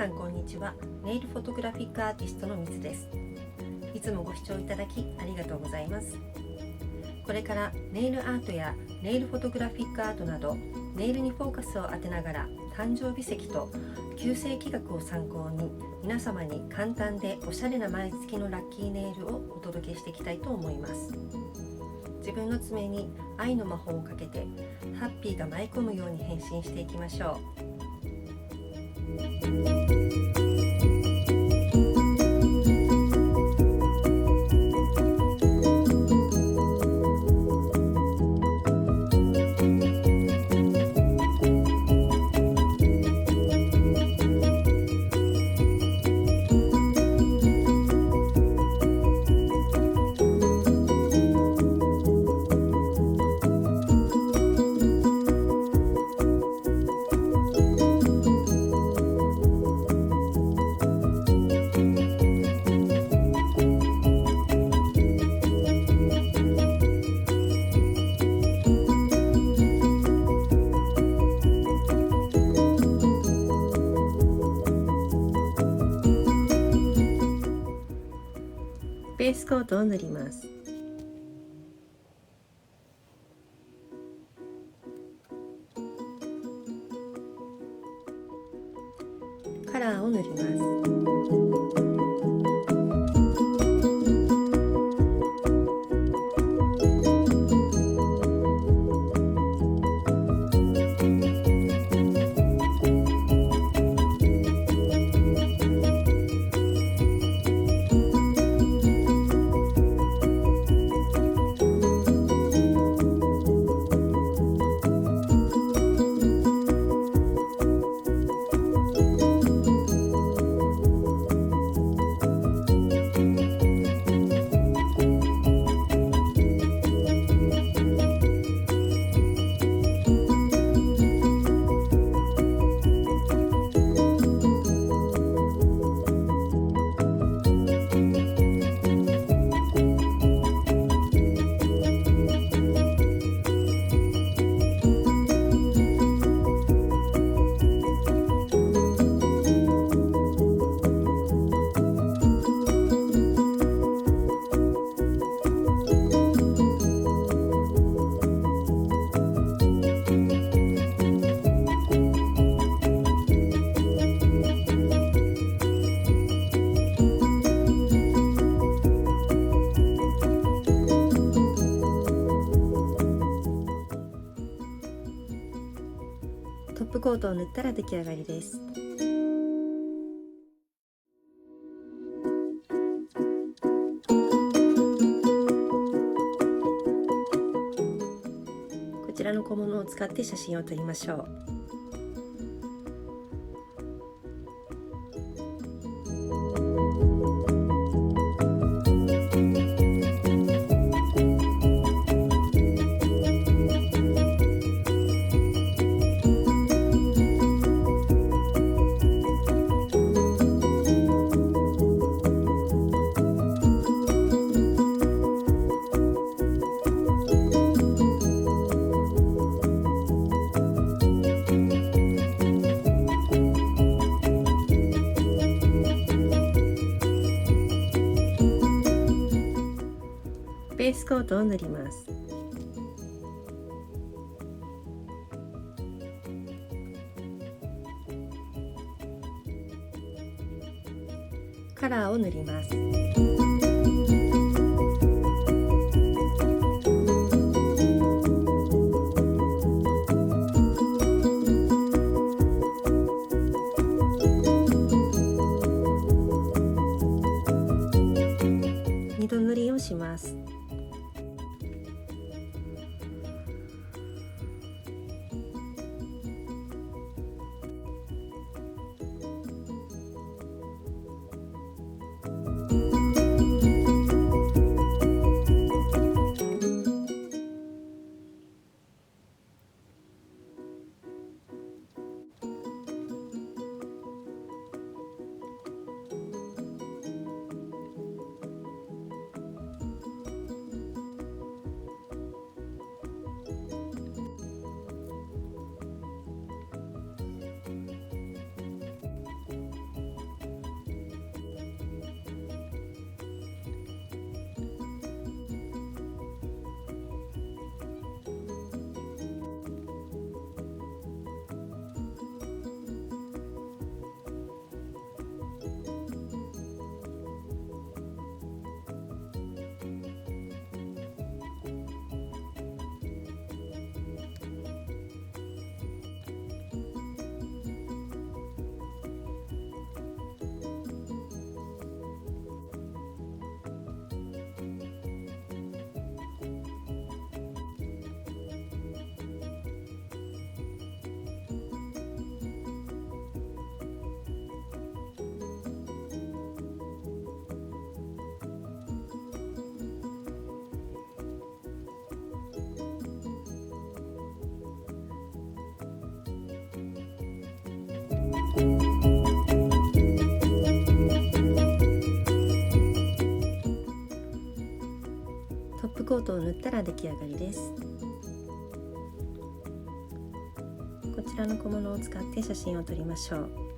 さんこんにちは。ネイルフォトグラフィックアーティストのMitsueです。いつもご視聴いただきありがとうございます。これからネイルアートやネイルフォトグラフィックアートなどネイルにフォーカスを当てながら誕生日石と旧世紀学を参考に皆様に簡単でおしゃれな毎月のラッキーネイルをお届けしていきたいと思います。自分の爪に愛の魔法をかけてハッピーが舞い込むように変身していきましょう。ベースコートを塗ります。カラーを塗ります。トップコートを塗ったら出来上がりです。こちらの小物を使って写真を撮りましょう。ベースコートを塗ります。カラーを塗ります。二度塗りをします。ートを塗ったら出来上がりです。こちらの小物を使って写真を撮りましょう。